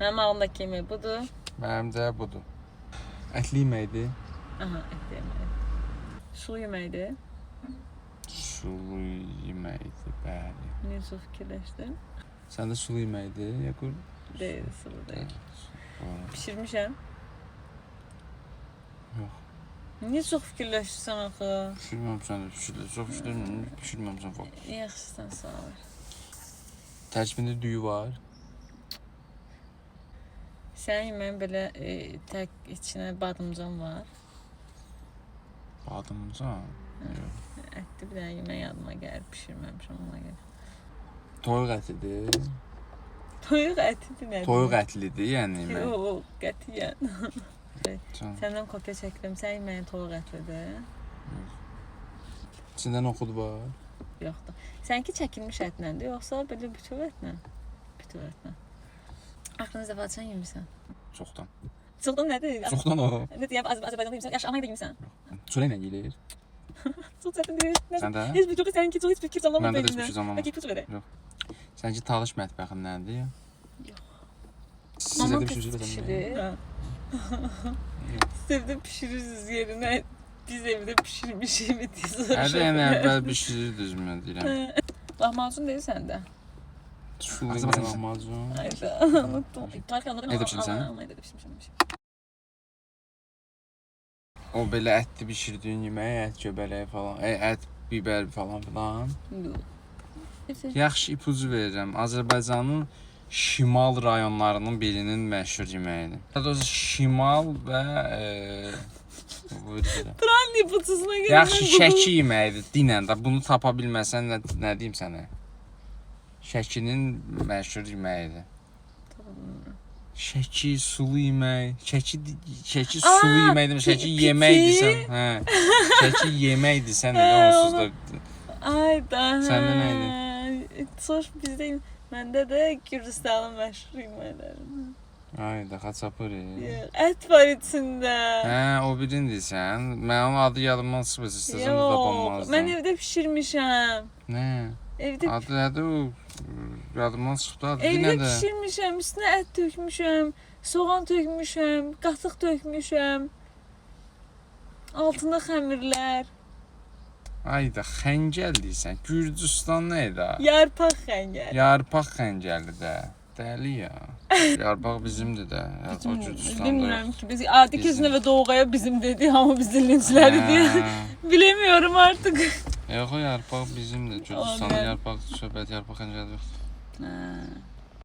Mənim ağımdakı yemək budur. Mənim də budur. Ətli yeməkdir. Aha, ətli yemək. Sulu yeməkdir. Sulu yeməkdir, bəli. Niyə çox fikirləşdin? Sən də sulu yeməkdir, Yaqub? Deyil, sulu deyil. Pişirmişəm. Yox. Niyə çox fikirləşirsən axı? Pişirməmsən də, çox pişirməmsən falan. Yaxşısan, sağ ol. Tərkibində düyü var. Sənin yeməyin belə tək içinə badımcan var. Badımcan? Yox. Ətli bir dənə yemək yadıma gəlir, pişirməmişəm ona görə. Toyuq ətidir. Toyuq ətidir nədir? Toyuq ətlidir, yəni yemək. Yox, qətiyyən. Can. Səndən kopya çəkdim, sənin yeməyin toyuq ətlidir. İçində noxud var. Yoxdur. Səninki çəkilmiş ətlədir, yoxsa belə bütöv ətlə? Bütöv ətlə. Axırıncı dəfə açan yemirsən? Çoxdan. Çoxdan nədir? Çoxdan o. Nə deyəm, Azərbaycanda yemirsən? Yaxşı, Almanyada yemirsən? Çörəklə yeyilir. Çox çətindir. Sən də? Heç bir çox səninki çox heç bir fikir canlanmır Məndə də heç beynimdə. bir fikir canlanmır. Bəlkə ipucu verək. Yox. Səninki talış mətbəxindəndir ya? Yox. Sizə Mamam də pis pişirir. Yox. Evdə pişirirsiniz yerinə biz evdə pişirmişik deyə soruşuram. Hədə yəni əvvəl bişirirdiniz mən deyirəm. Lahmacun deyil səndə. Sulu lahmacun. Hayda, unuttum. Tarkan anladım. Evdə pişirmisən? Evdə pişirmişəm. O belə ətli bişirdiyin yemək, ət göbələyi falan, ət, bibər falan filan. Yox. Yaxşı ipucu verirəm. Azərbaycanın şimal rayonlarının birinin məşhur yeməyidir. Daha doğrusu şimal və Turan ipucusuna görə. yaxşı Şəki yeməyidir. Dinən də bunu tapa bilməsən nə deyim sənə? Şəkinin məşhur yeməyidir. Şəki, sulu yemək. Şəki sulu yeməkdir. Şəki yeməkdirsən. Hə. Şəki yeməkdirsən elə onsuz da. Ayda. Səndə nə idi? Soş bizdə məndə də Gürcüstanın məşhur yeməkləri. Ayda xaçapuri. Ət var içində. Hə, o birini deyirsən. Mən onun adı yadımdan çıxmır. İstəsəm də tapamazdım. Mən evdə pişirmişəm. Nə? Evdə Adı nədir o? Yadımdan çıxdı adı. Evdə pişirmişəm, üstünə ət tökmüşəm, soğan tökmüşəm, qatıq tökmüşəm. Altında xəmirlər. Ayda xəngəl deyirsən. Gürcüstan nə idi? Yarpaq xəngəl. Yarpaq xəngəli də. Dəli ya. Yarpaq bizimdir də. Yarpaq Gürcüstanda Bilmirəm yox. ki, biz adi gözünə və doğaya bizim dedi, amma biz dilinçləri deyə. Bilemiyorum artık. Yox, o yarpaq bizimdir. Gürcüstanda yarpaq söhbət, yarpaq xəngəli yoxdur. Hə.